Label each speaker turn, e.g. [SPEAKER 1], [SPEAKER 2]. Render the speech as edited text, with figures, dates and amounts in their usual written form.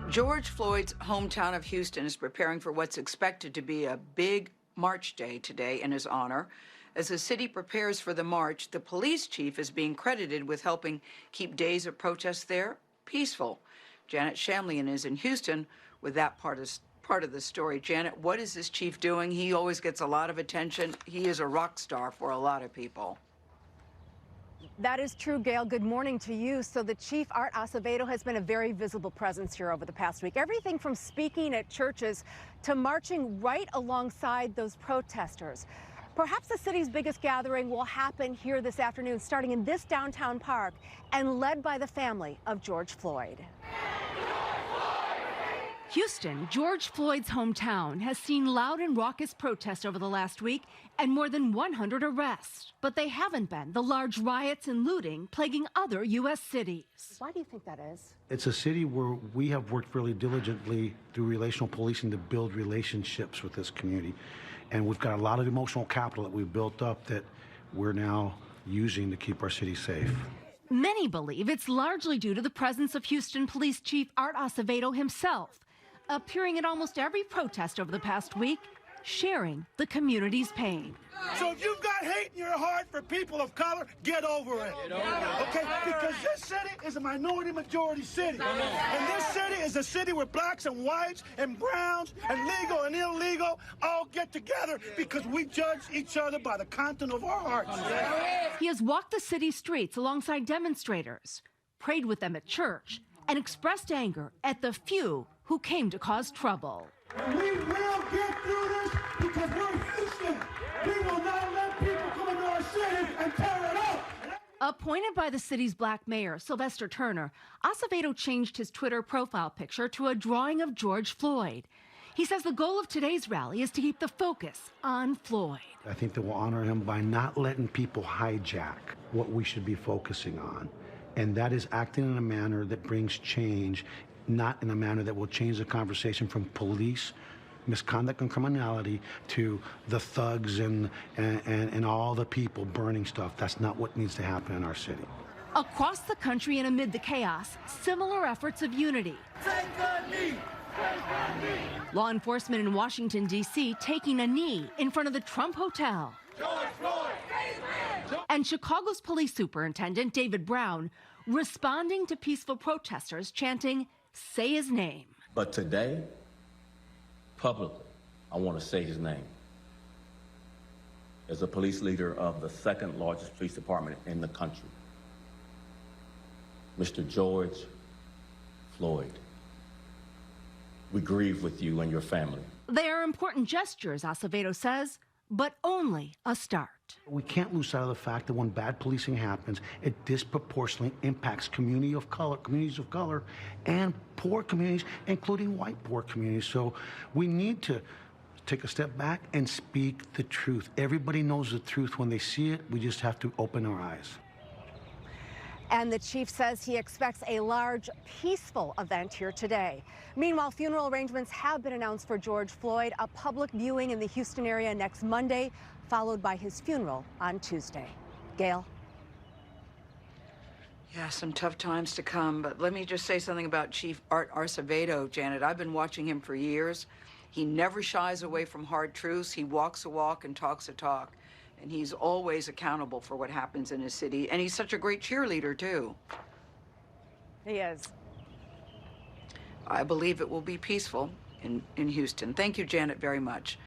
[SPEAKER 1] George Floyd's hometown of Houston is preparing for what's expected to be a big March day today in his honor. As the city prepares for the march, the police chief is being credited with helping keep days of protest there peaceful. Janet Shamlian is in Houston with that part of the story. Janet, what is this chief doing? He always gets a lot of attention. He is a rock star for a lot of people.
[SPEAKER 2] That is true, Gail. Good morning to you. So the Chief Art Acevedo has been a very visible presence here over the past week. Everything from speaking at churches to marching right alongside those protesters. Perhaps the city's biggest gathering will happen here this afternoon, starting in this downtown park and led by the family of George Floyd. Houston, George Floyd's hometown, has seen loud and raucous protests over the last week and more than 100 arrests. But they haven't been the large riots and looting plaguing other U.S. cities. Why do you think that is?
[SPEAKER 3] It's a city where we have worked really diligently through relational policing to build relationships with this community. And we've got a lot of emotional capital that we've built up that we're now using to keep our city safe.
[SPEAKER 2] Many believe it's largely due to the presence of Houston Police Chief Art Acevedo himself, appearing at almost every protest over the past week, sharing the community's pain.
[SPEAKER 4] So if you've got hate in your heart for people of color, get over it. Okay? Because this city is a minority-majority city. And this city is a city where blacks and whites and browns and legal and illegal all get together because we judge each other by the content of our hearts.
[SPEAKER 2] He has walked the city streets alongside demonstrators, prayed with them at church, and expressed anger at the few who came to cause trouble.
[SPEAKER 4] We will get through this because we're Houston. We will not let people come into our city and tear it up.
[SPEAKER 2] Appointed by the city's black mayor, Sylvester Turner, Acevedo changed his Twitter profile picture to a drawing of George Floyd. He says the goal of today's rally is to keep the focus on Floyd.
[SPEAKER 3] I think that we'll honor him by not letting people hijack what we should be focusing on. And that is acting in a manner that brings change, not in a manner that will change the conversation from police misconduct and criminality to the thugs and all the people burning stuff. That's not what needs to happen in our city.
[SPEAKER 2] Across the country and amid the chaos, similar efforts of unity.
[SPEAKER 4] Take the knee.
[SPEAKER 2] Law enforcement in Washington, D.C. taking a knee in front of the Trump Hotel.
[SPEAKER 4] George Floyd.
[SPEAKER 2] And Chicago's police superintendent, David Brown, responding to peaceful protesters chanting, "Say his name."
[SPEAKER 5] But today, publicly, I want to say his name. As a police leader of the second largest police department in the country, Mr. George Floyd, we grieve with you and your family.
[SPEAKER 2] They are important gestures, Acevedo says, but only a start.
[SPEAKER 3] We can't lose sight of the fact that when bad policing happens, it disproportionately impacts communities of color, and poor communities, including white poor communities. So we need to take a step back and speak the truth. Everybody knows the truth when they see it. We just have to open our eyes.
[SPEAKER 2] And the chief says he expects a large, peaceful event here today. Meanwhile, funeral arrangements have been announced for George Floyd, a public viewing in the Houston area next Monday, followed by his funeral on Tuesday. Gail?
[SPEAKER 1] Yeah, some tough times to come, but let me just say something about Chief Art Acevedo, Janet. I've been watching him for years. He never shies away from hard truths. He walks a walk and talks a talk. And he's always accountable for what happens in his city. And he's such a great cheerleader, too.
[SPEAKER 2] He is.
[SPEAKER 1] I believe it will be peaceful in Houston. Thank you, Janet, very much.